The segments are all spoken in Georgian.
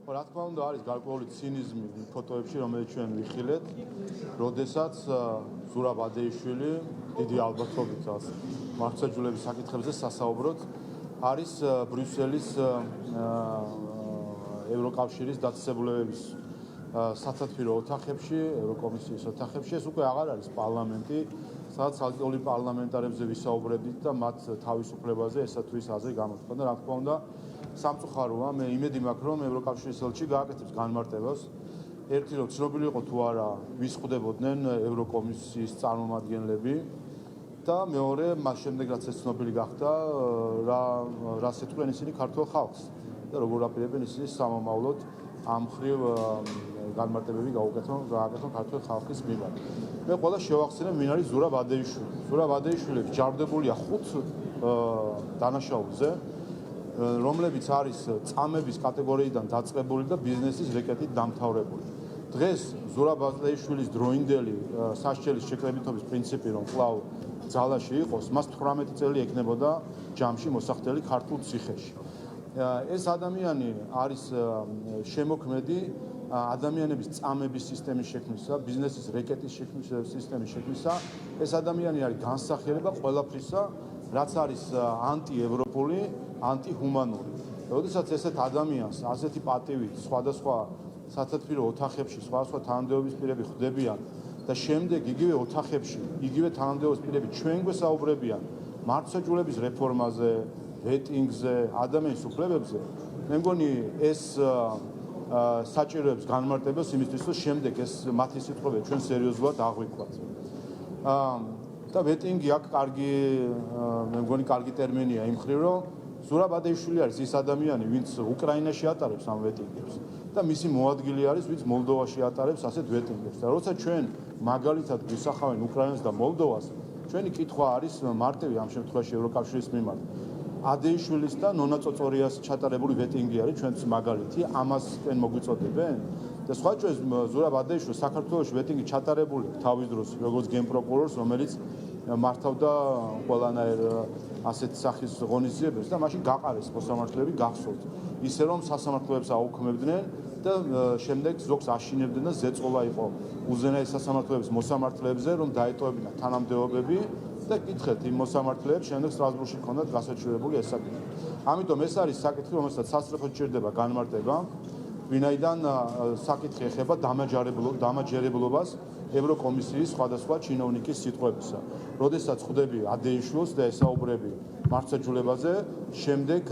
რა თქმა უნდა არის გარკვეული ცინიზმი ფოტოებში, რომელიც ჩვენ ვიხილეთ, როდესაც ზურაბ ადეიშვილი დიდი ალბათობით მართლმსაჯულების საკითხებზე სასაუბროთ არის ბრიუსელის ევროკავშირის დაწესებულებების სათათბირო ოთახებში, ევროკომისიის ოთახებში, ეს უკვე აღარ არის პარლამენტი, სადაც ცალკეული პარლამენტარებზე ვისაუბრებდით და მათ თავისუფლებაზე ესა თუ ის აზრი გამოთქვა და რა თქმა უნდა სამწუხაროა, მე იმედი მაქვს, რომ ევროკავშირის ელჩი გააკეთებს განმარტებას. ერთი რომ ცნობილი იყო თუ არა ვის ხვდებოდნენ ევროკომისიის წარმომადგენლები და მეორე მას შემდეგ რაც ეს ცნობილი გახდა, რას ეთქვენ ისინი ქართულ ხალხს და როგორ აპირებენ ისინი სამომავლოდ ამ მხრივ განმარტებები გააკეთონ ქართულ ხალხის მიმართ. მე ყველა შევახსენებ ვინ არის ზურაბ ადეიშვილი. ზურაბ ადეიშვილი ჯარდებულია 5 დანაშაულზე, რომლებიც არის წამების კატეგორიიდან დაწყებული და ბიზნესის რეკეტით დამთავრებული. დღეს ზურაბ ადეიშვილის დროინდელი სასჯელის შეკრებითობის პრინციპი რომ კვლავ ძალაში იყოს, მას 18 წელი ექნებოდა ჯამში მოსახდელი ქართულ ციხეში. ეს ადამიანი არის შემოქმედი ადამიანების წამების სისტემის შექმნისა, ბიზნესის რეკეტის სისტემის შექმნისა. ეს ადამიანი არის განსახიერება ყველაფრისა, რაც არის ანტიევროპული, ანტიჰუმანური. როდესაც ესეთ ადამიანს ასეთი პატივით სხვადასხვა სათათბირო ოთახებში სხვადასხვა თანამდებობის პირები ხვდებიან და შემდეგ იგივე ოთახებში, იგივე თანამდებობის პირები ჩვენ გვესაუბრებიან მართლმსაჯულების რეფორმაზე, ვეტინგზე, ადამიანის უფლებებზე, მე მგონი ეს საჭიროებს განმარტებას იმისთვის, რომ შემდეგ ეს მათი სიტყვები ჩვენ სერიოზულად აღვიქვათ. და ვეტინგი აქ კარგი, მე მგონი კარგი ტერმინია იმ მხრივ, რომ ზურაბ ადეიშვილი არის ის ადამიანი, ვინც უკრაინაში ატარებს ამ ვეტინგებს და მისი მოადგილე არის, ვინც მოლდოვაში ატარებს ასეთ ვეტინგებს. და როცა ჩვენ მაგალითად გვისახავენ უკრაინას და მოლდოვას, ჩვენი კითხვა არის მარტივი ამ შემთხვევაში ევროკავშირის მიმართ. ადეიშვილის და ნონა წოწორიას ჩატარებული ვეტინგი არის ჩვენთვის მაგალითი, ამასკენ მოგვიწოდებენ? და სხვა ჩვენს ზურაბ ადეიშვილს საქართველოში ვეტინგი ჩატარებული თავის დროს, როგორც გენპროკურორს, რომელიც მართავდა ყველანაირ ასეთ სახის ღონისძიებებს და მაშინ გაყარეს მოსამართლეები გახსოვთ. ისე რომ სასამართლოებს აუქმებდნენ და შემდეგ ზოგს აშინებდნენ და ზეწოლა იყო უზენაეს სასამართლოების მოსამართლეებზე, რომ დაეტოვებინათ თანამდებობები და კითხეთ იმ მოსამართლეებს შემდეგ სტრასბურგში ჰქონდათ გასაჩივრებული ეს საკითხი. ამიტომ ეს არის საკითხი, რომელსაც სასწრაფოდ ჭირდება განმარტება, ვინაიდან საკითხი ეხება დამაჯერებლობას ევროკომისიის სხვადასხვა ჩინოვნიკის სიტყვებისა. როდესაც ხვდები ადეიშვილს და ესაუბრები მართლმსაჯულებაზე, შემდეგ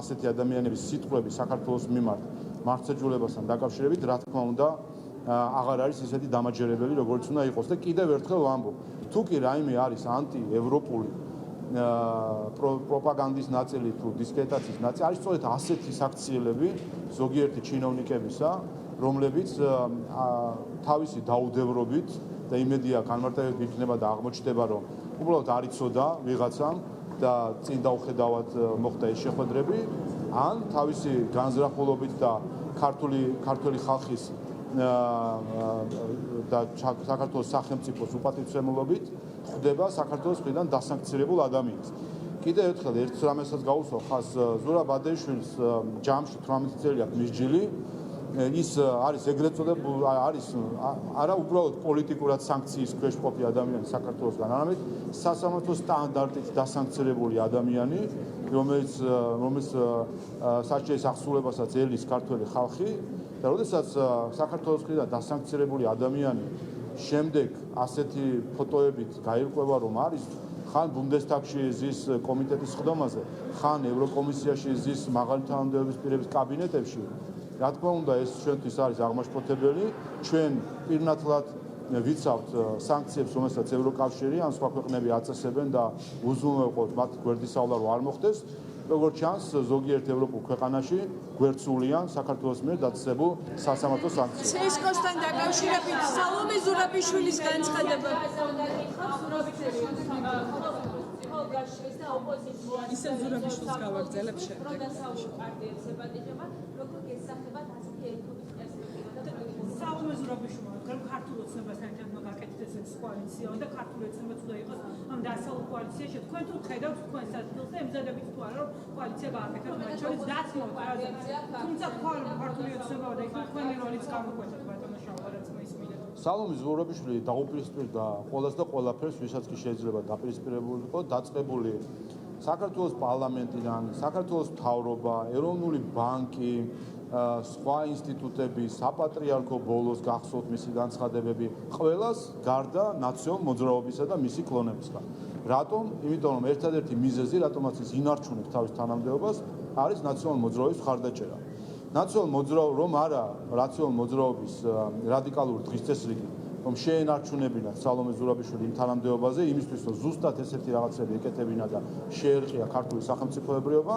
ასეთი ადამიანების სიტყვები საქართველოს მიმართ მართლმსაჯულებასთან დაკავშირებით, რა თქმა უნდა, აღარ არის ისეთი დამაჯერებელი, როგორც უნდა იყოს და კიდევ ერთხელ ვამბობ, თუ კი რაიმე არის ანტიევროპული პროპაგანდის ნაწილი თუ დისკრედიტაციის ნაწილი, არის სწორედ ასეთი საქციელები ზოგიერთი ჩინოვნიკებისა, რომლებიც თავისი დაუდევრობით და იმედია განმარტებები იქნება და აღმოჩნდება, რომ უბრალოდ არ იცოდა ვიღაცამ და წინ დაუხედავად მოხდა ეს შეხვედრები, ან თავისი განზრახულობით და ქართული ხალხის და საქართველოს სახელმწიფოს უპატივცემულობით ხვდება საქართველოს მხრიდან დასანქცირებულ ადამიანს. კიდევ ერთხელ ერთ რამესაც გავუსვა ხას ზურაბ ადეიშვილის ჯამში 18 წელი აქვს მისჯილი. ის არის ეგრეთ წოდებული არის არა უბრალოდ პოლიტიკურად საანქციის ქვეშ ყოფი ადამიანი საქართველოსგან, არამედ სასამართლო სტანდარტით დასანქცირებული ადამიანი, რომელიც სასჯელის აღსრულებასაც ელის ქართველი ხალხი და როდესაც საქართველოს მხრიდან დასანქცირებული ადამიანი შემდეგ ასეთი ფოტოებით გაირკვევა, რომ არის ხან ბუნდესტაგში ზის კომიტეტის სხდომაზე, ხან ევროკომისიაში ზის მაღალი თანამდებობის პირების კაბინეტებში, რა თქმა უნდა, ეს ჩვენთვის არის აღმაშფოთებელი, ჩვენ პირნათლად ვიცავთ სანქციებს, რომელსაც ევროკავშირი ან სხვა ქვეყნები აწესებენ და უზრუნველყოფთ მათ გვერდისავლა რომ არ მოხდეს. როგორც ჩანს, ზოგიერთ ევროპულ ქვეყანაში გვერდსულიან საქართველოს მიერ დაწესებულ სასამართლო სანქციებს. ცესკოსთან დაკავშირებით სალომე ზურაბიშვილის განცხადება. ისე ზურაბიშვილს გავაგრძელებ შემდეგ. სალომე ზურაბიშვილმა თქვენ ქართულ ოცნებასთან ერთად მოგაკეთეთ ესეც კოალიცია და ქართული ოცნებაც უნდა იყოს ამ დასავლურ კოალიციაში. თქვენ თუ ხედავთ თქვენს ადგილს და ემზადებით თუ არა რომ კოალიცია გააკეთოთ მათ შორის დაცმოთ რაზე. თუმცა თქვენ ქართული ოცნება და იქ თქვენი როლიც გამოგვეცეთ ბატონო შავარაც მოისმინეთ. სალომე ზურაბიშვილი დაუპირისპირდა ყველას და ყველაფერს, ვისაც კი შეიძლება დაპირისპირებული იყო, დაწყებული საქართველოს პარლამენტიდან, საქართველოს მთავრობა, ეროვნული ბანკი, სხვა ინსტიტუტები, საპატრიარქო ბოლოს გახსოვთ მისი განცხადებები, ყველას გარდა ნაციონალ მოძრაობისა და მისი კლონებისგან. რატომ? იმიტომ რომ ერთადერთი მიზეზი, რატომაც ის ინარჩუნებს თავის თანამდებობას, არის ნაციონალ მოძრაობის მხარდაჭერა. ნაციონალ მოძრაობა რომ არა რაციონალ მოძრაობის რადიკალური დღის წესრიგი, რომ შეენარჩუნებინათ სალომე ზურაბიშვილი იმ თანამდებობაზე, იმისთვის რომ ზუსტად ესეთი რაღაცები ეკეთებინა და შეერყია ქართული სახელმწიფოებრიობა,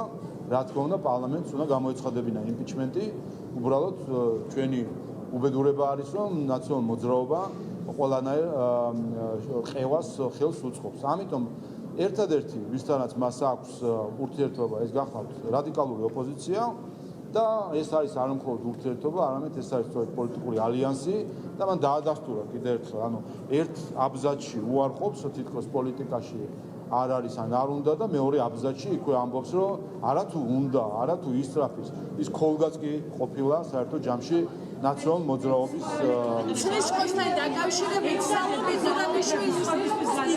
რა თქმა უნდა, პარლამენტს უნდა გამოეცხადებინა იმპიჩმენტი. უბრალოდ ჩვენი უბედურება არის, რომ ნაციონალ მოძრაობა ყველანაირ ყევას ხელს უწყობს. ამიტომ ერთადერთი, ვისთანაც მას აქვს ურთიერთობა, ეს გახლავთ რადიკალური ოპოზიცია. და ეს არის არ მხოლოდ ურთიერთობა, არამედ ეს არის სწორედ პოლიტიკური ალიანსი და მან დაადასტურა კიდევ ერთხელ, ანუ ერთ აბზაცში უარყოფს თითქოს პოლიტიკაში არ არის ან არ უნდა და მეორე აბზაცში იქვე ამბობს, რომ არათუ უნდა, არათუ ისწრაფის, ის ქოლგაც კი ყოფილა საერთო ჯამში ნაციონალ მოძრაობის ჩვენს խոսთან დაკავშირებით სალომე ზურაბიშვილის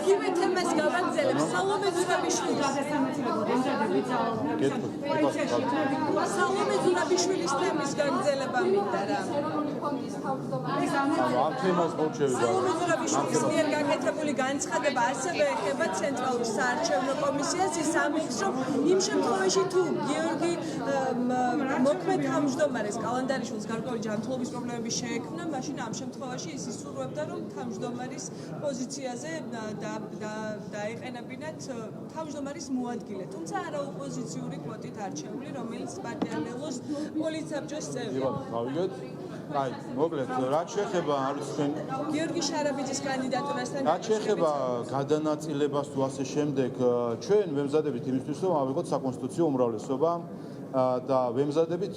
იგივე თემას გავაგზავნებ. სალომე ზურაბიშვილის სალომე ზურაბიშვილის თემის გაგრძელება მინდა რა. ამ თემას მოჩევდა. სალომე ზურაბიშვილის მიერ გაკეთებული განცხადება ასევე ეხება ცენტრალურ საარჩევნო კომისიას. ის ამბობს, რომ იმ შემთხვევაში თუ გიორგი მოქმედ თავმჯდომარეს კალანდარიშვილს გარკვეული ჯანმრთელობის პრობლემები შეექმნა, მაშინ ამ შემთხვევაში ის ისურვებდა, რომ თავმჯდომარის პოზიციაზე დაეყენებინათ თავმჯდომარის მოადგილე. თუმცა არა ოპოზიციური კვოტით არჩეული, რომელიც პარტიელოს პოლიტსაბჭოს წევრია. გავიგეთ? აი, მოკლედ, რაც შეეხება არის ჩვენ გიორგი შარაბიძის კანდიდატურასთან რაც შეეხება გადანაწილებას თუ ასე შემდეგ, ჩვენ ვემზადებით იმისთვის, რომ ავიღოთ საკონსტიტუციო უმრავლესობა და ვემზადებით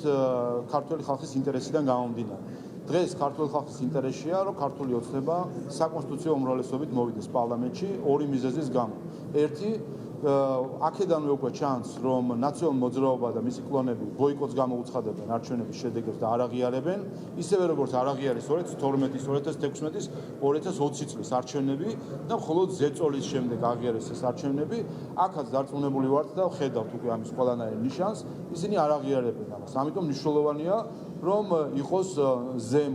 ქართული ხალხის ინტერესიდან გამომდინარე. დღეს ქართული ხალხის ინტერესია, რომ ქართული ოცნება საკონსტიტუციო უმრავლესობით მოვიდეს პარლამენტში ორი მიზეზის გამო. ერთი აქედანვე უკვე ჩანს, რომ ნაციონალ მოძრაობა და მისი კლონები ბოიკოტს გამოუცხადებენ არჩევნების შედეგებს და არ აღიარებენ, ისევე როგორც არ აღიარეს 2012-ის, 2016-ის, 2020 წლის არჩევნები და მხოლოდ ზეწოლის შემდეგ აღიარეს ეს არჩევნები. აქაც დარწმუნებული ვართ და ხედავთ უკვე ამის ყველანაირ ნიშანს, ისინი არ აღიარებენ ამას. ამიტომ მნიშვნელოვანია, რომ იყოს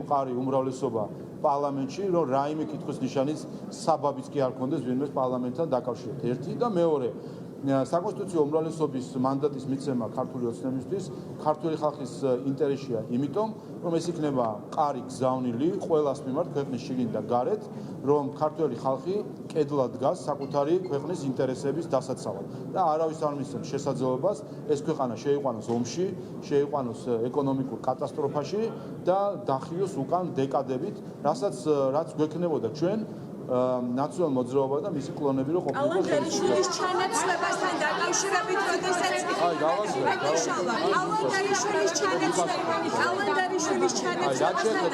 მყარი უმრავლესობა პარლამენტში, რომ რაიმე კითხვის ნიშანის საბაბიც კი არ ქონდეს ვინმეს პარლამენტთან დაკავშირებით. ერთი და მეორე, საკონსტიტუციო უმრავლესობის მანდატის მიცემა ქართული ოცნებისთვის ქართული ხალხის ინტერესია, იმიტომ რომ ეს იქნება მყარი გზავნილი ყველას მიმართ ქვეყნის შიგნით და გარეთ, რომ ქართული ხალხი კედლად დგას საკუთარი ქვეყნის ინტერესების დასაცავად და არავის არ მისცემს შესაძლებლობას ეს ქვეყანა შეიყვანოს ომში, შეიყვანოს ეკონომიკურ კატასტროფაში და დახიოს უკან დეკადებით, რაც გვექნებოდა ჩვენ ნაციონალ მოძრაობა და მისი კლონები რო ყოფილიყო კალანდარიშვილის ჩანაცვლებასთან დაკავშირებით, როდესაც კალანდარიშვილის ჩანაცვლებასთან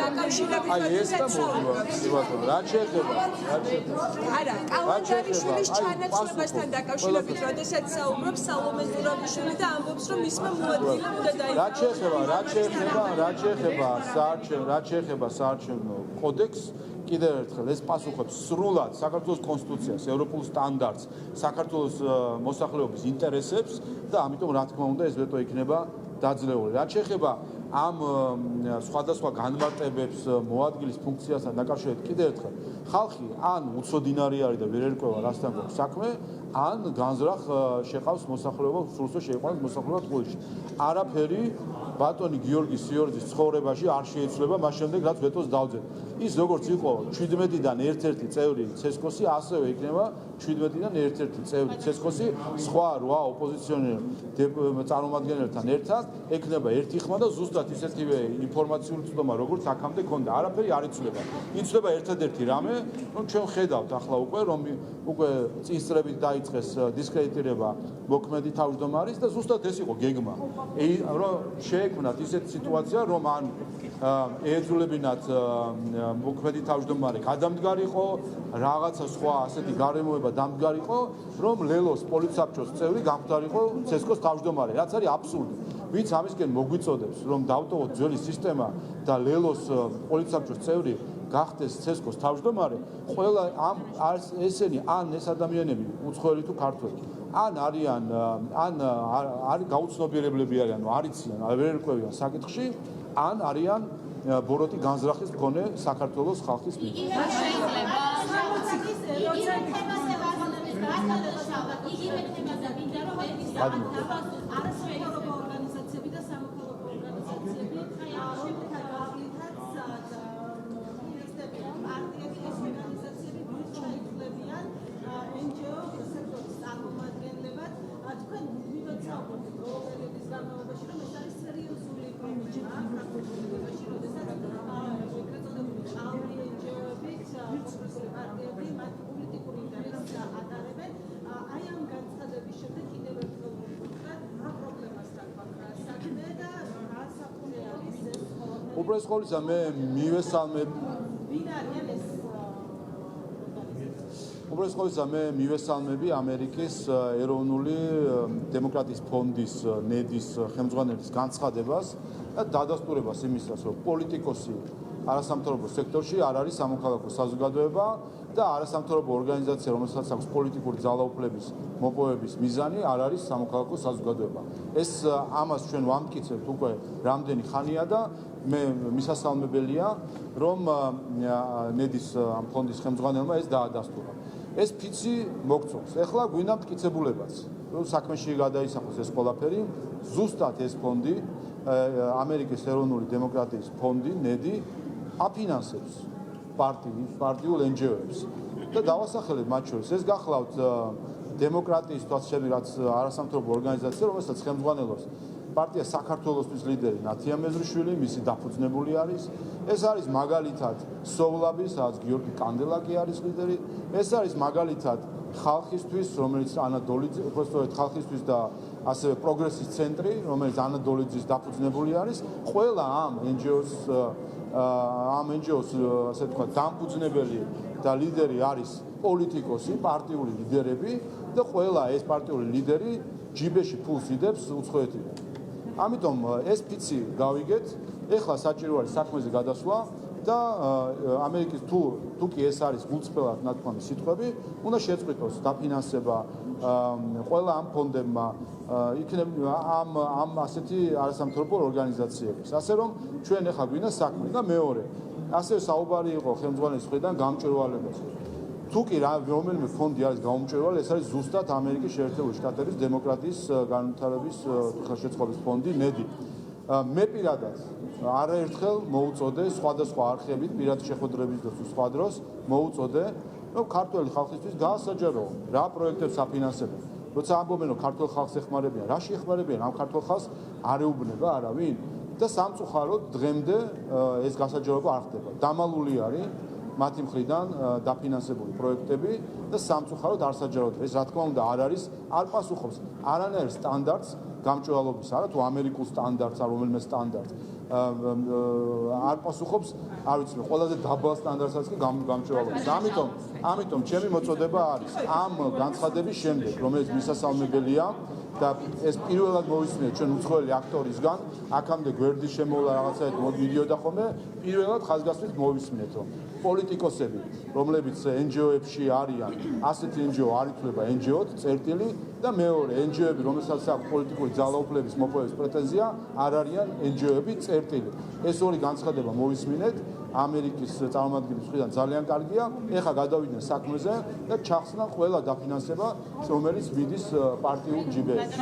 დაკავშირებით, კალანდარიშვილის ჩანაცვლებასთან დაკავშირებით, როდესაც საუბრობს სალომე ზურაბიშვილი და ამბობს, რომ მისმა მოადგილე უნდა დაიხმაროს. რაც შეეხება საარჩევნო კოდექსს, კიდევ ერთხელ ეს პასუხობს სრულად საქართველოს კონსტიტუციას, ევროპულ სტანდარტს, საქართველოს მოსახლეობის ინტერესებს და ამიტომ რა თქმა უნდა ეს ვეტო იქნება დაძლეული. რაც შეეხება ამ სხვადასხვა განმარტებებს მოადგილის ფუნქციასთან დაკავშირებით, კიდევ ერთხელ ხალხი ან უცოდინარი არის და ვერ ერკვევა რასთან გვაქვს საქმე, ან განზრახ შეყავს მოსახლეობა, სრულსო შეიყვანოს მოსახლეობა ტყუილში. არაფერი ბატონი გიორგი სიორძის ცხოვრებაში არ შეიცვლება მას შემდეგ, რაც ვეტოს დავძეთ. ის როგორც იყო 17-დან ერთ-ერთი წევრი ცესკოსი, ასევე იქნება 17-დან ერთ-ერთი წევრი ცესკოსი სხვა 8 ოპოზიციონერ წარმომადგენელთან ერთად, ექნება ერთი ხმა და ზუსტად ისეთივე ინფორმაციული წვდომა, როგორც აქამდე ქონდა. არაფერი არ იცვლება. იცვლება ერთადერთი რამე, რომ ჩვენ ხედავთ ახლა უკვე, რომ უკვე წინსწრებით დაიწყო დაიწყეს დისკრედიტირება მოქმედი თავმჯდომარის და ზუსტად ეს იყო გეგმა. რომ შეექმნათ ისეთი სიტუაცია, რომ ან ეძულებინათ მოქმედი თავმჯდომარე გადამდგარიყო, რაღაცა სხვა ასეთი გარემოება დამდგარიყო, რომ ლელოს პოლიცსაბჭოს წევრი გამხდარიყო ცესკოს თავმჯდომარე, რაც არის აბსურდი. ვინც ამისკენ მოგვიწოდებს, რომ დავტოვოთ ძველი სისტემა და ლელოს პოლიცსაბჭოს წევრი გახდეს ცესკოს თავმჯდომარე, ყველა ამ ესენი ან ეს ადამიანები უცხოელი თუ ქართველი, ან არიან ან არის გაუცნობიერებლები არიან, არ იციან, ვერ ერკვევიან საკითხში, ან არიან ბოროტი განზრახის მქონე საქართველოს ხალხის მიერ. უბრალოდ ყოველისა მე მივესალმები ამერიკის ეროვნული დემოკრატიის ფონდის ნედის ხელმძღვანელის განცხადებას და დადასტურებას იმისას, რომ პოლიტიკოსი არასამთავრობო სექტორში არ არის სამოქალაქო საზოგადოება და არასამთავრობო ორგანიზაცია, რომელსაც აქვს პოლიტიკური ძალაუფლების მოპოვების მიზანი, არ არის სამოქალაქო საზოგადოება. ეს ამას ჩვენ ვამტკიცებთ უკვე რამდენი ხანია და მე მისასალმებელია, რომ ნედის ამ ფონდის ხელმძღვანელმა ეს დაადასტურა. ეს ფიცი მოგწონს. ეხლა გვინდა მტკიცებულებაც. რომ საქმეში გადაისახოს ეს ყველაფერი, ზუსტად ეს ფონდი, ამერიკის ეროვნული დემოკრატიის ფონდი, ნედი, აფინანსებს პარტიულ NGO-ებს. და დავასახელებ მათ შორის, ეს გახლავთ დემოკრატიის თვალსაჩინო რაც არასამთავრობო ორგანიზაცია, რომელსაც ხელმძღვანელობს პარტია საქართველოსთვის ლიდერი ნათია მეზრიშვილი, მისი დაფუძნებული არის. ეს არის მაგალითად სოვლაბი, სადაც გიორგი კანდელაკი არის ლიდერი. ეს არის მაგალითად ხალხისთვის, რომელიც ანა დოლიძე, უბრალოდ ხალხისთვის და ასევე პროგრესის ცენტრი, რომელიც ანა დოლიძის დაფუძნებული არის. ყველა ამ NGO-ს ასე თქვა დამფუძნებელი და ლიდერი არის პოლიტიკოსი, პარტიული ლიდერები და ყველა ეს პარტიული ლიდერი ჯიბეში ფულს იდებს უცხოეთიდან. ამიტომ ეს ფიცი გავიგეთ, ეხლა საჭირო არის საქმეზე გადასვლა და ამერიკის თუ კი ეს არის გულწრფელად ნათქვამი სიტყვები, უნდა შეწყვიტოს დაფინანსება ყველა ამ ფონდებმა, იქნება ამ ასეთი არასამთავრობო ორგანიზაციების. ასე რომ ჩვენ ეხლა გვინდა საქმე და მეორე, ასევე საუბარი იყო ხელმძღვანელის მხრიდან გამჭვირვალებაზე. თუ კი რომელიმე ფონდი არის გაუმჭვირვალი, ეს არის ზუსტად ამერიკის შეერთებული შტატების დემოკრატიის განვითარების ხელშეწყობის ფონდი ნედი. მე პირადად არაერთხელ მოუწოდე სხვადასხვა არხებით, პირადი შეხვედრების სხვა დროს მოუწოდე, რომ ქართველი ხალხისთვის გაასაჯაროო, რა პროექტებს აფინანსებენ. როცა ამბობენ, რომ ქართულ ხალხს ეხმარებიან, რაში ეხმარებიან ამ ქართულ ხალხს არ ეუბნება არავინ და სამწუხაროდ დღემდე ეს გასაჯაროება არ ხდება. დამალული არის მათი მხრიდან დაფინანსებული პროექტები და სამწუხაროდ არ საჯაროდ ეს რა თქმა უნდა არ პასუხობს არანაირ სტანდარტს გამჭვირვალობის არა თუ ამერიკულ სტანდარტს არ რომელიმე სტანდარტს არ პასუხობს არ ვიცი ყველაზე დაბალ სტანდარტსაც კი გამჭვირვალობის ამიტომ ჩემი მოწოდება არის ამ განცხადების შემდეგ რომელიც მისასალმებელია და ეს პირველად მოვისმინეთ ჩვენ უცხოელი აქტორისგან აქამდე გვერდის შემოვლა რაღაცაით მიდიოდა ხოლმე პირველად ხაზგასმით მოვისმინეთ რომ პოლიტიკოსები რომლებიც NGO-ებში არიან ასეთი NGO არ ითვლება NGO-თ წერტილი და მეორე NGO-ები რომელსაც აქვს პოლიტიკური ძალაუფლების მოპოვების პრეტენზია არ არიან NGO-ები წერტილი ეს ორი განცხადება მოვისმინეთ ამერიკის წარმომადგენლების მხრიდან ძალიან კარგია ეხლა გადავიდნენ საქმეზე და ჩახსნა ყველა დაფინანსება რომელიც მიდის პარტიულ ჯიბეებში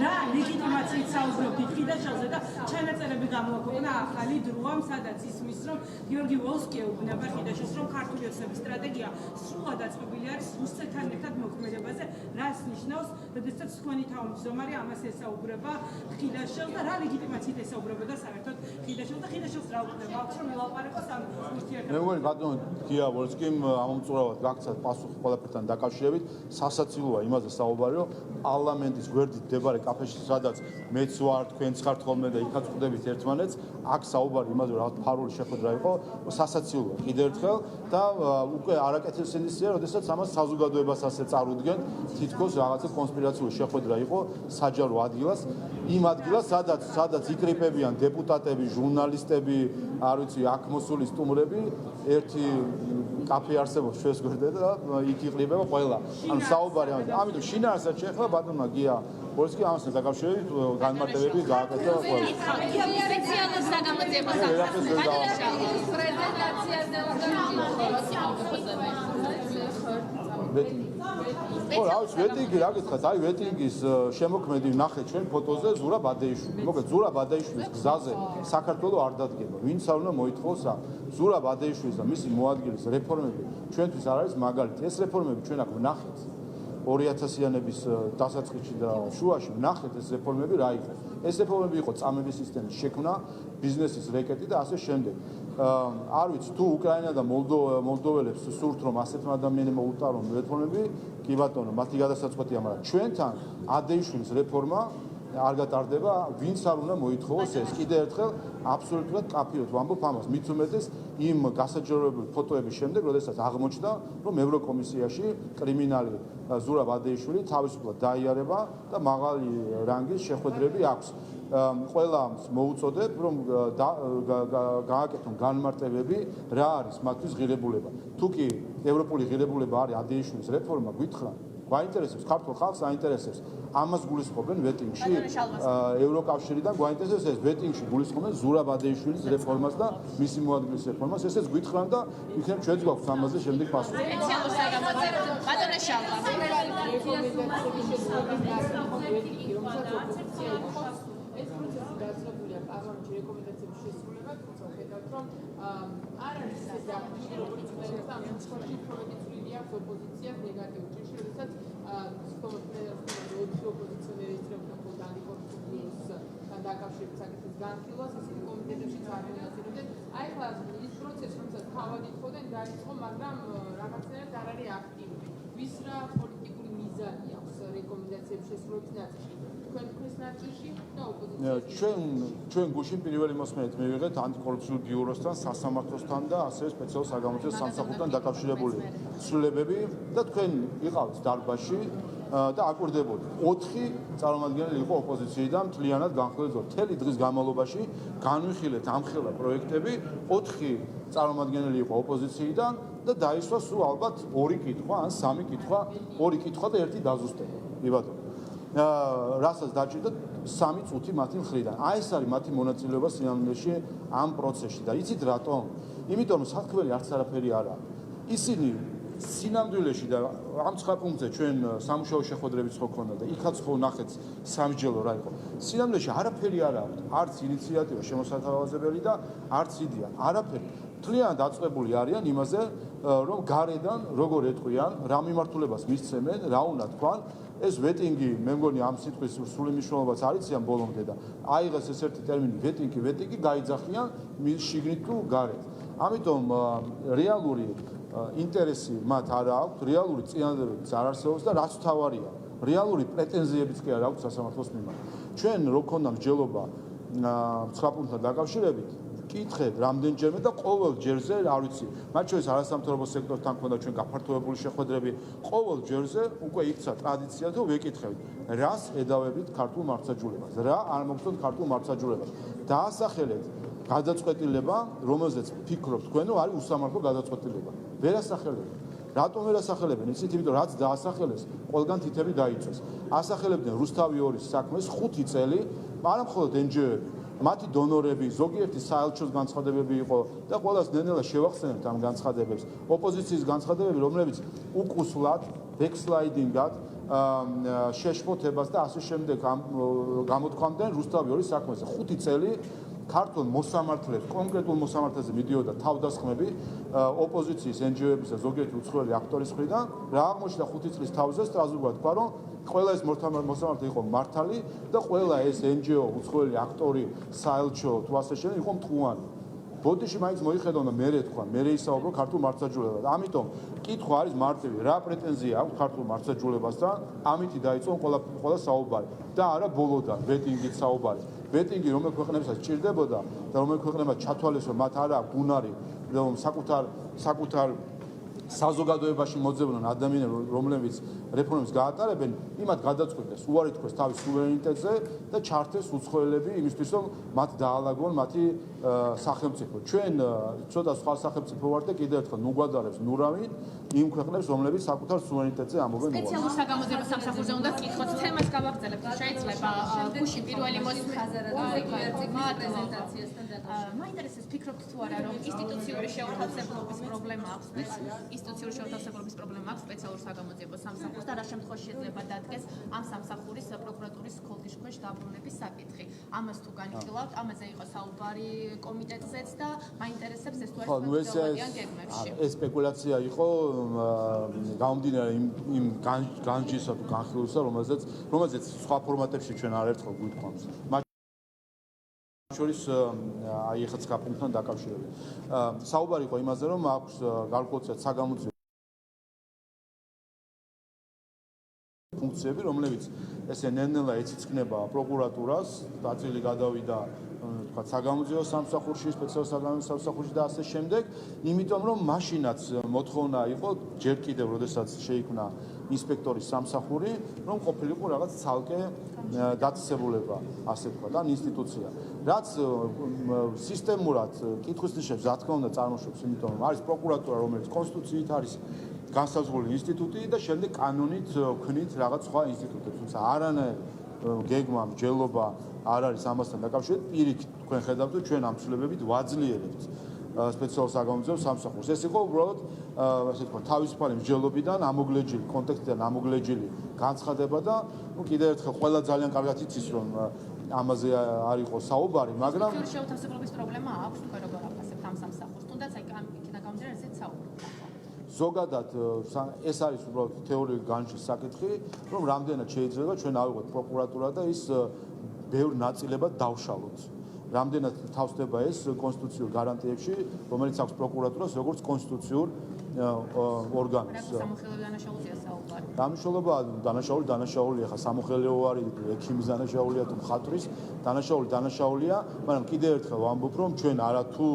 რა ლეგიტიმაციით საუბრობთ დიდხილაშაზე და ჩანაწერები გამოაქვეყნა ახალი დროამ სადაც ისმის რომ გიორგი ვოლსკი ეუბნება ხიდაშოს რომ ქართული ოცნების სტრატეგია სრულად აწყვეტილი არის რუსეთთან ერთად მოქმედებაზე რას ნიშნავს, როდესაც თქვენი თავმჯდომარე ამას ესაუბრება ხიდაშელს და რა ლეგიტიმაციით ესაუბრება და საერთოდ ხიდაშელს და ხიდაშელს რა უყურება, აქვს რომ ელაპარაკოს ამ ურთიერთობაზე. მე მგონი ბატონო გია ვოლსკიმ ამომწურავად გაქცევთ პასუხი ყველაფერთან დაკავშირებით, სასაცილოა იმაზე საუბარი, რომ პარლამენტის გვერდით მდებარე კაფეში, სადაც მეც ვარ, თქვენც ხართ ხოლმე და იქაც ხვდებით ერთმანეთს, აქ საუბარი იმაზე, რომ ფარული შეხვედრა იყო, სასაცილოა კიდევ ერთხელ და უკვე არაკეთილ სინდისია, როდესაც ამას საზოგადოებას ასე წარუდგენ, თითქოს რაღაცა კონსპირაციული შეხვედრა იყო საჯარო ადგილას, იმ ადგილას, სადაც იკრიფებიან დეპუტატები, ჟურნალისტები, არ ვიცი, აქ მოსული სტუმრები, ერთი კაფე არსებობს ჩვენს გვერდზე და იქ იყრიბება ყველა. ანუ საუბარი ამაზე. ამიტომ შინაარსად შეეხება ბატონმა გია ვოლსკი ამასთან დაკავშირებით განმარტებები გააკეთა ყველა. სპეციალურ საგამოძიებას პრეზენტაციაზე ხო, რა ვიცი, ვეტინგი რა გითხრათ, აი ვეტინგის შემოქმედი ვნახეთ ჩვენ ფოტოზე ზურაბ ადეიშვილი. მოკლედ ზურაბ ადეიშვილის გზაზე საქართველოს არ დადგება. ვინც არ უნდა მოითხოვოს ზურაბ ადეიშვილის და მისი მოადგილის რეფორმები ჩვენთვის არ არის მაგალითი. ეს რეფორმები ჩვენ აქ ვნახეთ 2000-იანების დასაწყისში და შუაში ვნახეთ ეს რეფორმები რა იყო. ეს რეფორმები იყო წამების სისტემის შექმნა, ბიზნესის რეკეტი და ასე შემდეგ. არ ვიცი თუ უკრაინა და მოლდოველებს სურთ რომ ასეთმა ადამიანებმა უტარონ რეფორმები, კი ბატონო, მათი გადასაწყვეტია, მაგრამ ჩვენთან ადეიშვილის რეფორმა არ გატარდება, ვინც არ უნდა მოითხოვოს ეს. კიდევ ერთხელ აბსოლუტურად კაფიოთ ვამბობ ამას, მით უმეტეს იმ გასაჯეროებული ფოტოების შემდეგ, როდესაც აღმოჩნდა, რომ ევროკომისიაში კრიმინალი ზურაბ ადეიშვილი თავისუფლად დაიარება და მაღალი რანგის შეხვედრები აქვს. ყველას მოუწოდებ, რომ გააკეთონ განმარტებები, რა არის მათთვის ღირებულება. თუ კი ევროპული ღირებულება არის ადეიშვილის რეფორმა, გითხრა, გვაინტერესებს, ქართულ ხალხს აინტერესებს. ამას გულისხმობენ ვეტინგში, ევროკავშირიდან გვაინტერესებს ეს ვეტინგში გულისხმობენ ზურაბ ადეიშვილის რეფორმას და მისი მოადგილის რეფორმას, ესეც გითხრან და იქნებ ჩვენც გვაქვს ამაზე შემდეგ პასუხი. სპეციალურ საგამოძიებას ბატონო შალვა ეს პროცესი დაწყებულია პარლამენტში რეკომენდაციების შესრულებად, თუმცა ხედავთ, რომ არ არის ეს დაფიქსირებული, როგორც წერდა, ამ შემთხვევაში პროექტული აქვს ოპოზიციას ნეგატიურ ჭირში, როდესაც ოთხი ოპოზიციონერი ეძებდნენ განიკორპორაციასთან დაკავშირებით საკითხის განხილვას, ისინი კომიტეტებში წარმონაცილდნენ. აი ახლა ის პროცესი, რომელსაც თავად ითხოვდნენ, დაიწყო, მაგრამ რაღაცნაირად არ არის აქტიური. ვის რა პოლიტიკური მიზანი აქვს რეკომენდაციების შესრულების ნაწილში? ჩვენ გუშინ პირველი მოსმენით მივიღეთ ანტიკორუფციულ ბიუროსთან, სასამართლოსთან და ასევე სპეციალურ საგამოძიებელ სამსახურთან დაკავშირებული ცვლილებები და თქვენ იყავთ დარბაზში და აკვირდებოდით. 4 წარმომადგენელი იყო ოპოზიციიდან მთლიანად განხილვებულ. მთელი დღის განმავლობაში განვიხილეთ ამხელა პროექტები, 4 წარმომადგენელი იყო ოპოზიციიდან და დაისვა სულ ალბათ 2 კითხვა ან 3 კითხვა, 2 კითხვა და 1 დაზუსტება. კი ბატონო. რასაც დაჭირდა 3 წუთი მათი მხრიდან. აი ეს არის მათი მონაწილეობა სინამდვილეში ამ პროცესში და იცით რატომ? იმიტომ რომ საქმელი არც არაფერი არ არის. ისინი სინამდვილეში და ამ ცხაპუნქტზე ჩვენ სამუშაო შეხვედრებიც ხო ქონდა და იქაც ხო ნახეთ სამჯელო რა იყო. სინამდვილეში არაფერი არ აქვს. არც ინიციატივა შემოსათავაზებელი და არც იდეა. არაფერი. თლიანად დაწყებული არიან იმაზე, რომ გარედან როგორ ეტყვიან, რა მიმართულებას მისცემენ, რა უნდა თქვან. ეს ვეტინგი, მე მგონი ამ სიტყვის სრული მნიშვნელობაც არიციან ბოლომდე და აიღეს ეს ერთი ტერმინი ვეტინგი გაიძახიან შიგნით თუ გარეთ. ამიტომ რეალური ინტერესი მათ არ აქვს, რეალური წინადადებებიც არ არსებობს და რაც თავარია, რეალური პრეტენზიებიც კი არ აქვს სასამართლოს მიმართ. ჩვენ რო ქონდა მსჯელობა ცხაპუნთთან დაკავშირებით, კითხეთ რამდენჯერმე და ყოველ ჯერზე, არ ვიცი, მათ შორის არასამთავრობო სექტორთან ქონდა ჩვენ გაფართოებული შეხვედრები, ყოველ ჯერზე უკვე იქცა ტრადიცია თუ ვეკითხებით, რას ედავებით ქართულ მართლმსაჯულებას, რა არ მოგწონთ ქართულ მართლმსაჯულებას. დაასახელეთ გადაწყვეტილება, რომელზეც ფიქრობთ თქვენ, რომ არის უსამართლო გადაწყვეტილება. ვერ ასახელებთ. რატომ ვერ ასახელებენ? იცით, იმიტომ რაც დაასახელეს, ყველგან თითები დაიწვეს. ასახელებდნენ რუსთავი 2-ის საქმეს 5 წელი, არა მხოლოდ NGO-ები, მათი დონორები, ზოგიერთი საელჩოს განცხადებები იყო და ყველას ნენელა შევახსენებთ ამ განცხადებებს. ოპოზიციის განცხადებები, რომლებიც უკუსლად, ბექსლაიდინგად, შეშფოთებას და ასე შემდეგ გამოთქვამდნენ რუსთავი 2-ის საქმეზე. 5 წელი ქართულ მოსამართლეებს, კონკრეტულ მოსამართლეებზე მიდიოდა თავდასხმები ოპოზიციის NGO-ების და ზოგიერთი უცხოელი აქტორის მხრიდან, რა აღმოჩნდა 5 წლის თავზე სტრასბურგად თქვა, რომ ყველა ეს მოსამართლე იყო მართალი და ყველა ეს NGO უცხოელი აქტორი, საელჩო თუ ასე შემდეგ იყო მტყუარი. ბოდიში მაინც მოიხედავ და მერე თქვა, მერე ისაუბრო ქართულ მართლმსაჯულებად. ამიტომ კითხვა არის მარტივი, რა პრეტენზია აქვს ქართულ მართლმსაჯულებასთან, ამითი დაიწყო ყველა საუბარი და არა ბოლოდან ბეტინგით საუბარი. ბეტინგი რომელ ქვეყნებსაც სჭირდებოდა და რომელ ქვეყნებმა ჩათვალეს, რომ მათ არ აქვს უნარი, რომ საკუთარ საზოგადოებაში მოძებნონ ადამიანები, რომლებიც რეფორმებს გაატარებენ, იმათ გადაწყვიტეს, უარი თქვეს თავის სუვერენიტეტზე და ჩართეს უცხოელები იმისთვის, რომ მათ დაალაგონ მათი სახელმწიფო. ჩვენ ცოტა სხვა სახელმწიფო ვართ და კიდევ ერთხელ ნუგვადარებს ნურავი იმ ქვეყნებს, რომლებიც საკუთარ სუვერენიტეტზე ამბობენ უარს. სპეციალურ საგამოძიებო სამსახურზე უნდა გკითხოთ თემას გავაგრძელებთ. შეიძლება გუში პირველი მაინტერესებს ფიქრობთ თუ არა რომ ინსტიტუციური შეუთავსებლობის პრობლემა აქვს სპეციალურ საგამოძიებო სამსახურს და რა შემთხვევაში შეიძლება დადგეს ამ სამსახურის პროკურატურის ხოლმის ქვეშ დაბრუნების საკითხი. ამას თუ განიხილავთ, ამაზე იყო საუბარი კომიტეტზეც და მაინტერესებს ეს თუ არის ფუნქციონალიან გეგმებში. ეს სპეკულაცია იყო გამომდინარე იმ განჯისა თუ განხილვისა, რომელზეც სხვა ფორმატებში ჩვენ არაერთხელ გვიტყვამს. შორის აი ეხლა წკაპუნქტთან დაკავშირებით. საუბარი იყო იმაზე, რომ აქვს გარკვეულწილად საგამოძიებო ფუნქციები, რომლებიც ესე ნელ-ნელა ეცეცხლება პროკურატურას, დაწილი გადავიდა თქვა საგამოძიებო სამსახურში, სპეციალურ საგამოძიებო სამსახურში და ასე შემდეგ, იმიტომ რომ მაშინაც მოთხოვნა იყო ჯერ კიდევ, როდესაც შეიქმნა ინსპექტორის სამსახური, რომ ყოფილიყო რაღაც ცალკე დაწესებულება, ასე თქვა, და ინსტიტუცია. რაც სისტემურად კითხვის ნიშნებს, რა თქმა უნდა, წარმოშობს, იმიტომ რომ არის პროკურატურა, რომელიც კონსტიტუციით არის განსაზღვრული ინსტიტუტი და შემდეგ კანონით ქმნით რაღაც სხვა ინსტიტუტებს. თუმცა არანაირი გეგმა, მსჯელობა არ არის ამასთან დაკავშირებით. პირიქით თქვენ ხედავთ, რომ ჩვენ ამ ცვლილებებით ვაძლიერებთ სპეციალურ საგამოძიებო სამსახურს. ეს იყო უბრალოდ ასე თქვა, თავისუფალი მსჯელობიდან ამოგლეჯილი, კონტექსტიდან ამოგლეჯილი განცხადება და კიდევ ერთხელ ყველა ძალიან კარგად იცის, რომ ამაზე არ იყო საუბარი, მაგრამ შეუთავსებლობის პრობლემა აქვს თქვენ როგორ აფასებთ ამ სამსახურს, თუნდაც აი იქიდან გამომდინარე ესეც საუბრობთ. ზოგადად ეს არის უბრალოდ თეორიული განჭის საკითხი, რომ რამდენად შეიძლება ჩვენ ავიღოთ პროკურატურა და ის ბევრ ნაწილებად დავშალოთ. რამდენად თავსდება ეს კონსტიტუციურ გარანტიებში, რომელიც აქვს პროკურატურას როგორც კონსტიტუციურ ორგანოს. სამოხელეო დანაშაულია საუბარი. დამშოლობა დანაშაულია, ხა სამოხელეო არის, ექიმის დანაშაულია თუ მხატვრის დანაშაულია, მაგრამ კიდევ ერთხელ ვამბობ, რომ ჩვენ არათუ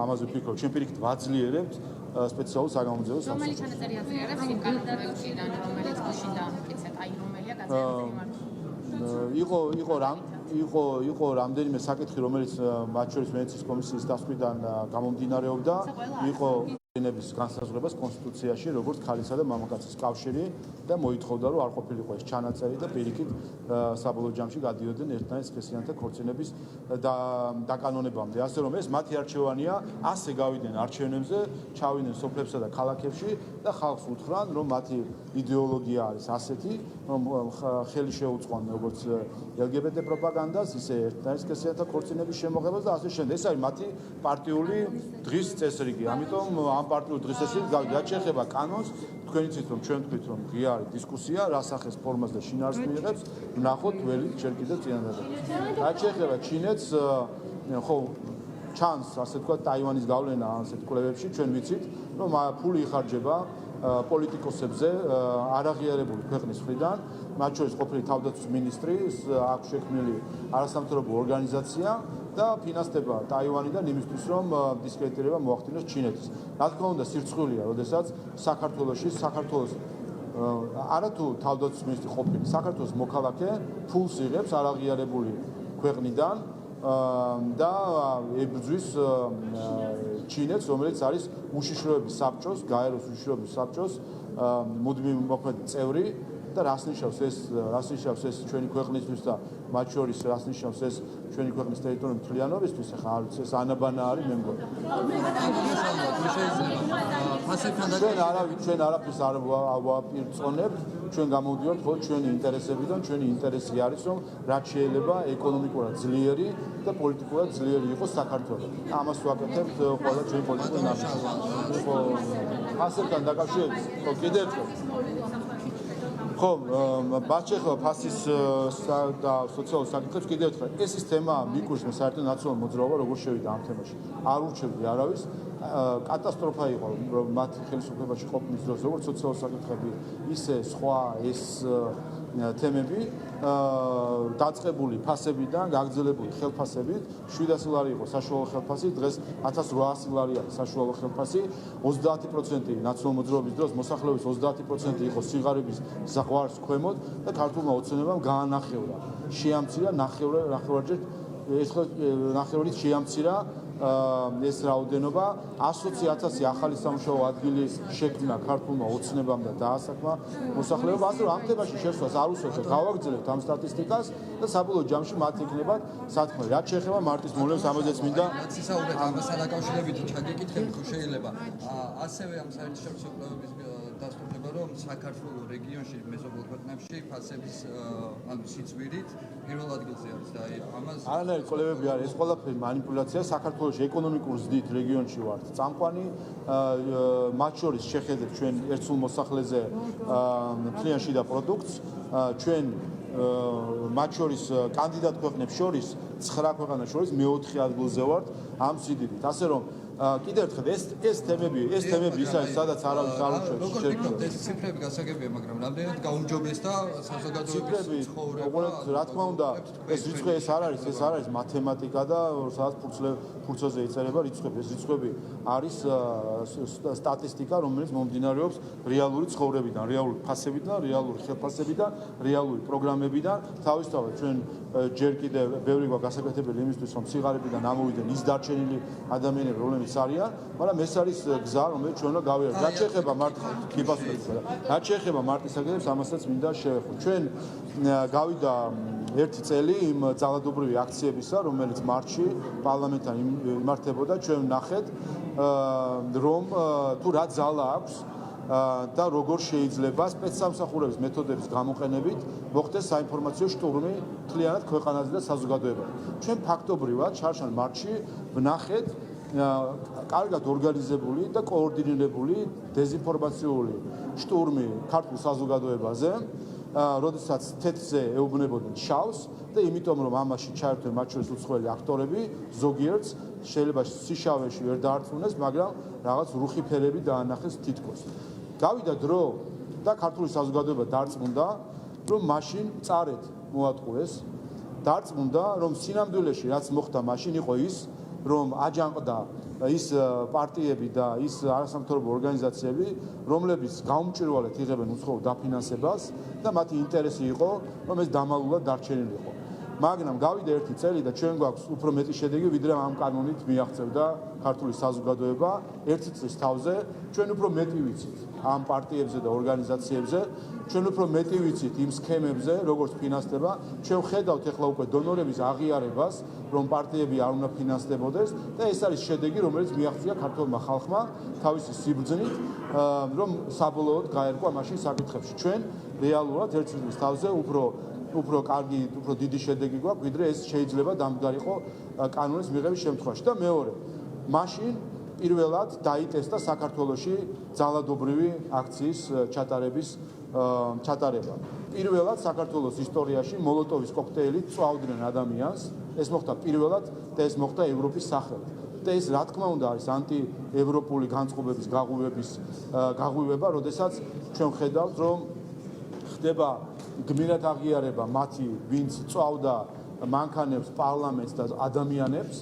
ამაზე ვფიქრობთ, ჩვენ პირიქით ვაძლიერებთ სპეციალურ საგამოძიებო სამსახურს. რომელი ჩანაწერი აძლიერებს იმ კანონმდებლობიდან, რომელიც გუშინ დაამტკიცეთ, აი რომელია გაზიარებული იყო რამდენიმე საკითხი, რომელიც მათ შორის ვენეციის კომისიის დასკვნიდან გამომდინარეობდა, იყო ენების განსაზღვრებას კონსტიტუციაში, როგორც ქალისა და მამაკაცის კავშირი და მოითხოვდა, რომ არ ყოფილიყო ეს ჩანაწერი და პირიქით საბოლოო ჯამში გადიოდნენ ერთმანეთის სქესიანთა ქორწინების დაკანონებამდე. ასე რომ ეს მათი არჩევანია, ასე გავიდნენ არჩევნებზე, ჩავიდნენ სოფლებსა და ქალაქებში და ხალხს უთხრან, რომ მათი იდეოლოგია არის ასეთი, რომ ხელი შეუწყონ როგორც LGBT პროპაგანდას, ისე ერთმანეთის სქესიანთა ქორწინების შემოღებას და ასე შემდეგ. ეს არის მათი პარტიული დღის წესრიგი. ამიტომ ამ პარტიულ დღის წესრიგს რაც შეეხება კანონს, თქვენ იცით რომ ჩვენ თქვით რომ ღია არის დისკუსია, რა სახეს ფორმას და შინაარსს მიიღებს, ვნახოთ ველი ჯერ კიდევ წინადადებას. რაც შეეხება ჩინეთს, ხო ჩანს ასე თქვა ტაივანის გავლენა ასეთ კვლევებში, ჩვენ ვიცით რომ ფული იხარჯება პოლიტიკოსებზე არაღიარებული ქვეყნის მხრიდან, მათ შორის ყოფილი თავდაცვის მინისტრი, აქვს შექმნილი არასამთავრობო ორგანიზაცია და ფინანსდება ტაივანიდან იმისთვის, რომ დისკრედიტირება მოახდინოს ჩინეთის. რა თქმა უნდა, სირცხვილია, როდესაც საქართველოს არათუ თავდაცვის მინისტრი ყოფილი, საქართველოს მოქალაქე ფულს იღებს არაღიარებული ქვეყნიდან და ებრძვის ჩინეთს, რომელიც არის უშიშროების საბჭოს, გაეროს უშიშროების საბჭოს მუდმივი მოქმედი წევრი და რას ნიშნავს ეს ჩვენი ქვეყნისთვის და მათ შორის რას ნიშნავს ეს ჩვენი ქვეყნის ტერიტორიული მთლიანობისთვის, ახლა არ ვიცი, ეს ანაბანა არის მე მგონი. ჩვენ არაფერს არ ვაპირწონებთ, ჩვენ გამოვდივართ მხოლოდ ჩვენი ინტერესებიდან, ჩვენი ინტერესი არის, რომ რაც შეიძლება ეკონომიკურად ძლიერი და პოლიტიკურად ძლიერი იყოს საქართველო. ამას ვაკეთებთ ყველა ჩვენი პოლიტიკური ნაბიჯი. ხო, ფასებთან დაკავშირებით, ხო, კიდევ ერთხელ. ხო, ბაჭეხლა ფასის და სოციალურ საკითხებს კიდევ ერთხელ. ეს ის თემაა მიკურსმე საერთო ნაციონალურ მოძრაობა როგორ შევიდა ამ თემაში. არ ურჩევდი არავის. კატასტროფა იყო რომ მათ ხელისუფლებაში ყოფნის დროს როგორც სოციალური საკითხები, ისე სხვა ეს თემები დაწყებული ფასებიდან გაგრძელებული ხელფასებით 700 ლარი იყო საშუალო ხელფასი, დღეს 1800 ლარი არის საშუალო ხელფასი, 30% ნაციონალურ მოძრაობის დროს მოსახლეობის 30% იყო სიღარიბის ზღვარს ქვემოთ და ქართულმა ოცნებამ გაანახევრა. შეამცირა ნახევარჯერ ნახევრით შეამცირა ეს რაოდენობა 120,000 ახალი სამუშაო ადგილის შექმნა ქართულმა ოცნებამ და დაასახმა მოსახლეობა. ასე რომ ამ თემაში შესვლას არ უსვეთრებთ, გავაგრძელებთ ამ სტატისტიკას და საბოლოო ჯამში მათ იქნებათ სათქმელი. რაც შეეხება მარტის მოვლენებს, ამაზეც მინდა ცისაუბრეთ ამასთან დაკავშირებით ჩაგეკითხები თუ შეიძლება. ასევე ამ საერთაშორისო კვლევების დასტურდება, რომ საქართველოს რეგიონში მეზობელ ქვეყნებში ფასების ანუ სიძვირით პირველ ადგილზე არის და ამას არანაირი კვლევები არის, ეს ყველაფერი манипуляცია. საქართველოს ეკონომიკურ ზრდით რეგიონში ვართ წამყვანი, მათ შორის შეხედეთ ჩვენ ერთსულ მოსახლეზე მთლიან შიდა პროდუქტს, ჩვენ მათ შორის კანდიდატ ქვეყნებს შორის 9 ქვეყანას შორის მე-4 ადგილზე ვართ ამ სიდიდით. ასე რომ კიდევ ერთხელ ეს თემები ის არის, სადაც არავის არ უშვებს. როგორ გიქნებთ ეს ციფრები გასაგებია, მაგრამ რამდენად გაუმჯობესდა საზოგადოების ცხოვრება? რა თქმა უნდა, ეს რიცხვი ეს არ არის მათემატიკა და სადაც ფურცელზე იწერება რიცხვები. ეს რიცხვები არის სტატისტიკა, რომელიც მომდინარეობს რეალური ცხოვრებიდან, რეალური ფასებიდან, რეალური ხელფასებიდან, რეალური პროგრამებიდან. თავისთავად ჩვენ ჯერ კიდევ ბევრი გვაქვს გასაკეთებელი იმისთვის, რომ სიღარიბიდან ამოვიდნენ ის დარჩენილი ადამიანები, რომლებიც არიან, მაგრამ ეს არის გზა, რომელიც ჩვენ უნდა გავიაროთ. რაც შეეხება მარტის საკითხებს, ამასაც მინდა შევეხო. ჩვენ გავიდა ერთი წელი იმ ძალადობრივი აქციებისა, რომელიც მარტში პარლამენტთან იმართებოდა, ჩვენ ვნახეთ, რომ თუ რა ძალა აქვს და როგორ შეიძლება სპეცსამსახურების მეთოდების გამოყენებით მოხდეს საინფორმაციო შტურმი მთლიანად ქვეყანაზე და საზოგადოებაზე. ჩვენ ფაქტობრივად შარშან მარტში ვნახეთ კარგად ორგანიზებული და კოორდინირებული დეზინფორმაციული შტურმი ქართულ საზოგადოებაზე, როდესაც თეთრზე ეუბნებოდნენ შავს და იმიტომ რომ ამაში ჩაერთვნენ მათ შორის უცხოელი აქტორები, ზოგიერთს შეიძლება სიშავეში ვერ დაარწმუნეს, მაგრამ რაღაც რუხი ფერები დაანახეს თითქოს. გავიდა დრო და ქართული საზოგადოება დარწმუნდა, რომ მაშინ წარეთ მოატყუეს, დარწმუნდა, რომ სინამდვილეში რაც მოხდა მაშინ იყო ის, რომ აჯანყდა ის პარტიები და ის არასამთავრობო ორგანიზაციები, რომლებიც გაუმჭვირვალედ იღებენ უცხოურ დაფინანსებას და მათი ინტერესი იყო, რომ ეს დამალულად დარჩენილიყო. მაგრამ გავიდა ერთი წელი და ჩვენ გვაქვს უფრო მეტი შედეგი, ვიდრე ამ კანონით მიაღწევდა ქართული საზოგადოება. ერთი წლის თავზე ჩვენ უფრო მეტი ვიცით ამ პარტიებზე და ორგანიზაციებზე, ჩვენ უფრო მეტი ვიცით იმ სქემებზე, როგორც ფინანსდება. ჩვენ ხედავთ ახლა უკვე დონორების აღიარებას, რომ პარტიები არ უნდა ფინანსდებოდეს და ეს არის შედეგი, რომელიც მიაღწია ქართულმა ხალხმა თავისი სიბრძნით, რომ საბოლოოდ გაერკვა მაშინ საკითხებში. ჩვენ რეალურად ერთი წლის თავზე უფრო კარგი, უფრო დიდი შედეგი გვაქვს, ვიდრე ეს შეიძლება დამდგარიყო კანონის მიღების შემთხვევაში. და მეორე, მაშინ პირველად დაიტესტა საქართველოში ძალადობრივი აქციის ჩატარება. პირველად საქართველოს ისტორიაში მოლოტოვის კოქტეილით წვავდნენ ადამიანს. ეს მოხდა პირველად და ეს მოხდა ევროპის სახელით. და ეს რა თქმა უნდა არის ანტიევროპული განწყობების გაღვივება, როდესაც ჩვენ ხედავთ, რომ ხდება გმირად აღიარება მათი, ვინც წვავდა მანქანებს, პარლამენტს და ადამიანებს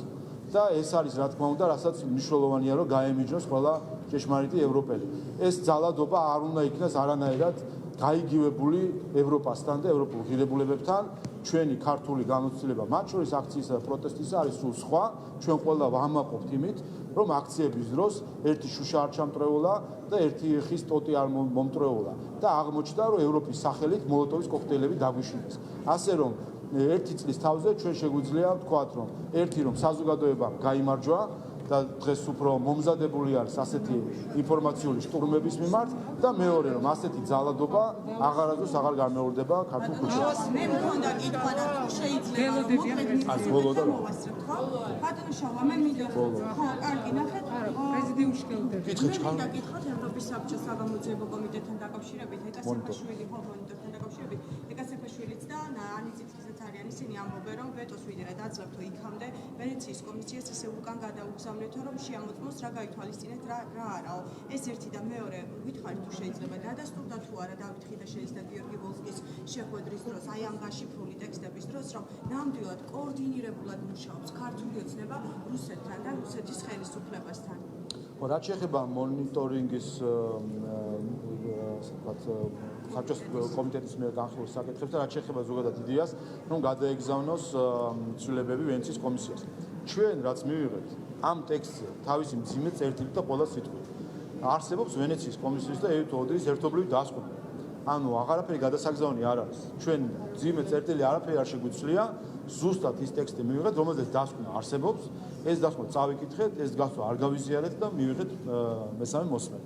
და ეს არის რა თქმა უნდა, რასაც მნიშვნელოვანია, რომ გაემიჯნოს ყველა ჭეშმარიტი ევროპელი. ეს ძალადობა არ უნდა იქნას არანაირად გაიგივებული ევროპასთან და ევროპულ ღირებულებებთან. ჩვენი ქართული განოცდილება, მათ შორის აქციისა და პროტესტისა არის სულ სხვა. ჩვენ ყველა ვამაყობთ იმით, რომ აქციების დროს ერთი შუშა არ ჩამტრეულა და ერთი ხის ტოტი არ მომტრეულა და აღმოჩნდა რომ ევროპის სახელით მოლოტოვის კოქტეილები დაგვიშინეს. ასე რომ ერთი წლის თავზე ჩვენ შეგვიძლია ვთქვათ რომ ერთი რომ საზოგადოებამ გაიმარჯვა და დღეს უფრო მომზადებული არის ასეთი ინფორმაციული შტურმების მიმართ და მეორე რომ ასეთი ძალადობა აღარასდროს აღარ გამეორდება ქართულ ქუჩებში. მე მქონდა კითხვა და შეიძლება მოვასწრებ ხო? ბატონო შალვა მე მინდა ხო კარგი ნახეთ პრეზიდიუმში გავდები. მინდა კითხოთ ევროპის საბჭოს საგამოძიებო კომიტეტთან დაკავშირებით ეკასეფაშვილი ხო მონიტორთან დაკავშირებით ეკასეფაშვილიც და ანიციცკისაც არიან ისინი ამბობენ რომ ვეტოს ვიდრე დაძლებთო იქამდე ვენეციის კომისიას ისე უკან გადაუგზავნეთო რომ შეამოწმოს რა გაითვალისწინეთ რა არაო ეს ერთი და მეორე ვითხარით თუ შეიძლება დადასტურდა თუ არა დავით ხიდაშელის და გიორგი ვოლსკის შეხვედრის დროს აი ამ გაშიფრული ტექსტების დროს რომ ნამდვილად კოორდინირებულად მუშაობს ქართული ოცნება რუსეთთან და რუსეთის ხელისუფლებასთან. რაც შეეხება მონიტორინგის საბჭოს კომიტეტის მიერ განხილულ საკითხებს და რაც შეეხება ზოგადად იდეას, რომ გადაეგზავნოს ცვლილებები ვენეციის კომისიას. ჩვენ რაც მივიღეთ ამ ტექსტზე თავისი მძიმე წერტილი და ყველა სიტყვით არსებობს ვენეციის კომისიის და ოდრის ერთობლივი დასკვნა. ანუ აღარაფერი გადასაგზავნი არ არის. ჩვენ მძიმე წერტილი არაფერი არ შეგვიძლია, ზუსტად ის ტექსტი მივიღეთ, რომელზეც დასკვნა არსებობს. ეს დასკვნა წავიკითხეთ, ეს დასკვნა არ გავიზიარეთ და მივიღეთ მესამე მოსმენით.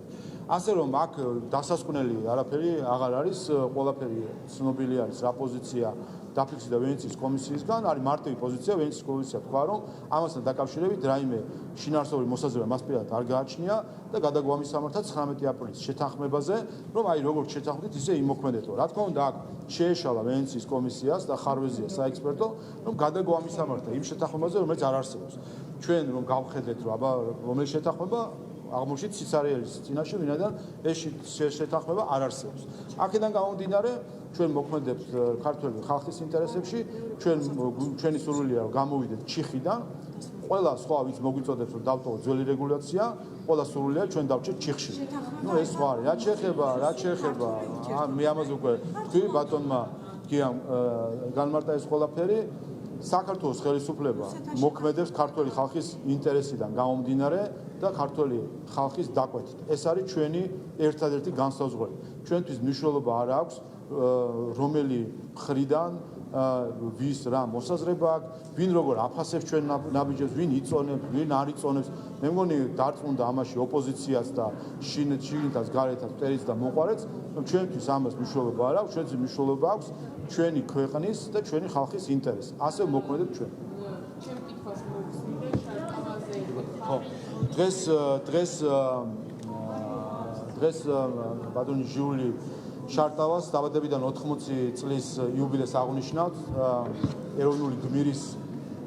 ასე რომ აქ დასასკვნელი არაფერი აღარ არის, ყველაფერი ცნობილი არის რა პოზიცია დაფიქსირდა ვენეციის კომისიისგან, არის მარტივი პოზიცია ვენეციის კომისია თქვა რომ ამასთან დაკავშირებით რაიმე შინაარსობრივი მოსაზრება მას პირადად არ გააჩნია და გადაგვამისამართა 19 აპრილის შეთანხმებაზე, რომ აი როგორც შეთანხმდით ისე იმოქმედეთო. რა თქმა უნდა აქ შეეშალა ვენეციის კომისიას და ხარვეზია საექსპერტო, რომ გადაგვამისამართა იმ შეთანხმებაზე, რომელიც არ არსებობს. ჩვენ რომ გავხედეთ რომ აბა რომელი შეთანხმება აღმოჩნდით სიცარიელის წინაშე, ვინაიდან ეს შეთანხმება არ არსებობს. აქედან გამომდინარე, ჩვენ მოქმედებთ ქართული ხალხის ინტერესებში, ჩვენი სურვილია რომ გამოვიდეთ ჩიხიდან, ყველა სხვა ვინც მოგვიწოდებს რომ დავტოვოთ ძველი რეგულაცია, ყველა სურვილია ჩვენ დავჭერთ ჩიხში. ნუ ეს სხვა არის. რაც შეეხება მე ამაზე უკვე თქვი ბატონმა გიამ განმარტა ეს ყველაფერი საქართველოს ხელისუფლება მოქმედებს ქართული ხალხის ინტერესიდან გამომდინარე და ქართული ხალხის დაკვეთით. ეს არის ჩვენი ერთადერთი განსაზღვრელი. ჩვენთვის მნიშვნელობა არ აქვს რომელი მხრიდან ვის რა მოსაზრება აქვს, ვინ როგორ აფასებს ჩვენ ნაბიჯებს, ვინ იწონებს, ვინ არ იწონებს. მე მგონი დარწმუნდა ამაში ოპოზიციაც და შინითაც გარეთაც მტერიც და მოყვარეც, რომ ჩვენთვის ამას მნიშვნელობა არ აქვს, ჩვენთვის მნიშვნელობა აქვს ჩვენი ქვეყნის და ჩვენი ხალხის ინტერესი. ასე მოქმედებ ჩვენ. ჩემ კითხვას მოვხსნიდე შარტავაზე. ხო. დღეს ბატონი ჟიული შარტავას დაბადებიდან 80 წლის იუბილეს აღნიშნავთ, ეროვნული გმირის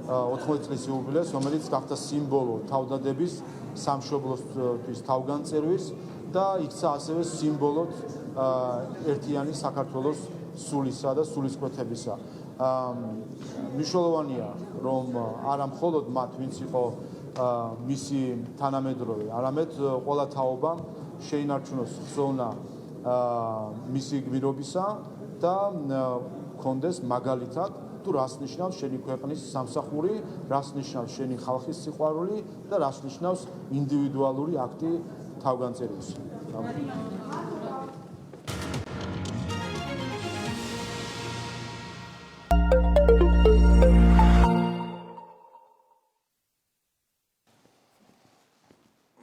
80 წლის იუბილეს, რომელიც გახდა სიმბოლო თავდადების, სამშობლოსთვის თავგანწირვის და იქცა ასევე სიმბოლოდ ერთიანი საქართველოს სულისა და სულისკვეთებისა. მნიშვნელოვანია, რომ არა მხოლოდ მათ, ვინც იყო მისი თანამედროვე, არამედ ყველა თაობამ შეინარჩუნოს ხსოვნა მისი გმირობისა და კონდეს მაგალითად თუ რას ნიშნავს შენი ქვეყნის სამსახური, რას ნიშნავს შენი ხალხის სიყვარული და რას ნიშნავს ინდივიდუალური აქტი თავგანწირვის.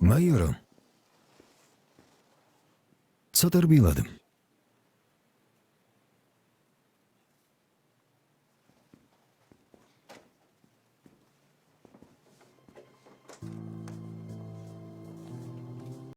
Майоро. ცოტა რბილად.